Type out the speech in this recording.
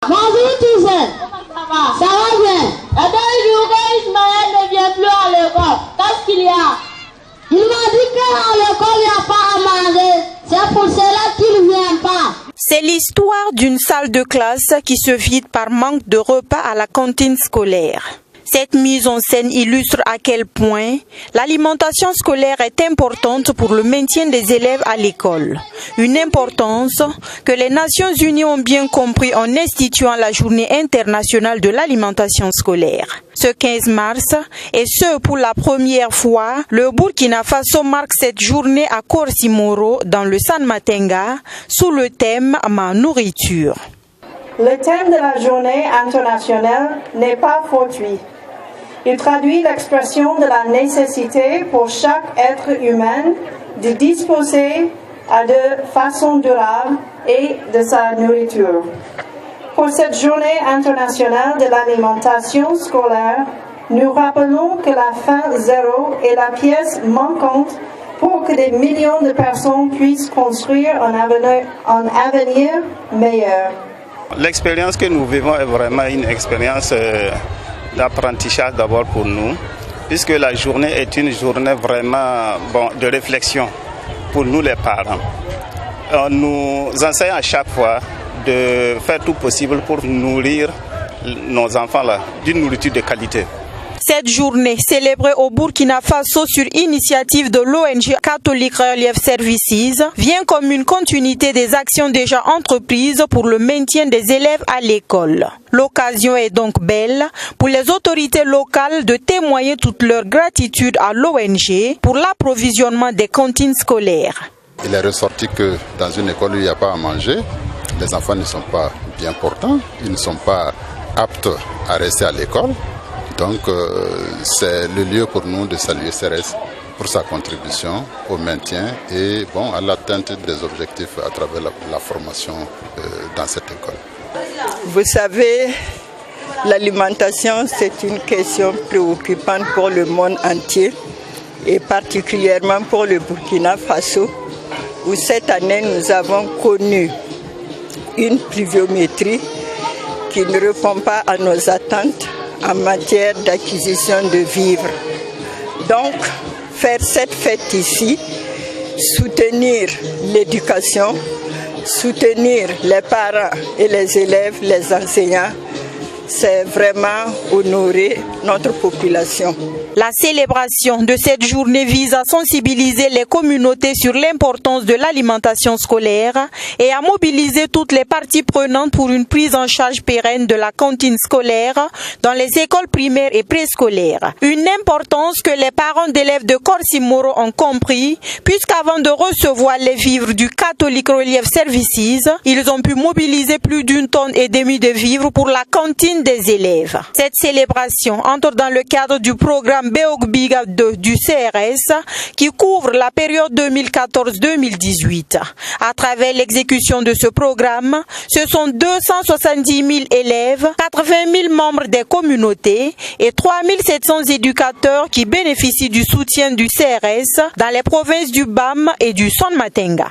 Bonjour tous. Ça va bien? Et donc, Ismaël ne vient plus à l'école. Qu'est-ce qu'il y a? Il m'a dit qu'à l'école, il n'y a pas à manger. C'est pour cela qu'il ne vient pas. C'est l'histoire d'une salle de classe qui se vide par manque de repas à la cantine scolaire. Cette mise en scène illustre à quel point l'alimentation scolaire est importante pour le maintien des élèves à l'école. Une importance que les Nations Unies ont bien compris en instituant la Journée internationale de l'alimentation scolaire. Ce 15 mars, et ce pour la première fois, le Burkina Faso marque cette journée à Korsimoro dans le San Matenga sous le thème « Ma nourriture ». Le thème de la Journée internationale n'est pas fortuit. Il traduit l'expression de la nécessité pour chaque être humain de disposer de façon durable et de sa nourriture. Pour cette journée internationale de l'alimentation scolaire, nous rappelons que la faim zéro est la pièce manquante pour que des millions de personnes puissent construire un avenir meilleur. L'expérience que nous vivons est vraiment une expérience d'apprentissage d'abord pour nous, puisque la journée est une journée vraiment de réflexion pour nous les parents. On nous enseigne à chaque fois de faire tout possible pour nourrir nos enfants là, d'une nourriture de qualité. Cette journée, célébrée au Burkina Faso sur initiative de l'ONG Catholic Relief Services, vient comme une continuité des actions déjà entreprises pour le maintien des élèves à l'école. L'occasion est donc belle pour les autorités locales de témoigner toute leur gratitude à l'ONG pour l'approvisionnement des cantines scolaires. Il est ressorti que dans une école où il n'y a pas à manger, les enfants ne sont pas bien portants, ils ne sont pas aptes à rester à l'école. Donc c'est le lieu pour nous de saluer CRS pour sa contribution au maintien et à l'atteinte des objectifs à travers la formation dans cette école. Vous savez, l'alimentation c'est une question préoccupante pour le monde entier et particulièrement pour le Burkina Faso où cette année nous avons connu une pluviométrie qui ne répond pas à nos attentes en matière d'acquisition de vivres. Donc, faire cette fête ici, soutenir l'éducation, soutenir les parents et les élèves, les enseignants, c'est vraiment honorer notre population. La célébration de cette journée vise à sensibiliser les communautés sur l'importance de l'alimentation scolaire et à mobiliser toutes les parties prenantes pour une prise en charge pérenne de la cantine scolaire dans les écoles primaires et préscolaires. Une importance que les parents d'élèves de Korsimoro ont compris, puisqu'avant de recevoir les vivres du Catholic Relief Services, ils ont pu mobiliser plus d'1,5 tonne de vivres pour la cantine des élèves. Cette célébration entre dans le cadre du programme Beogbiga 2 du CRS qui couvre la période 2014-2018. À travers l'exécution de ce programme, ce sont 270 000 élèves, 80 000 membres des communautés et 3 700 éducateurs qui bénéficient du soutien du CRS dans les provinces du BAM et du San Matenga.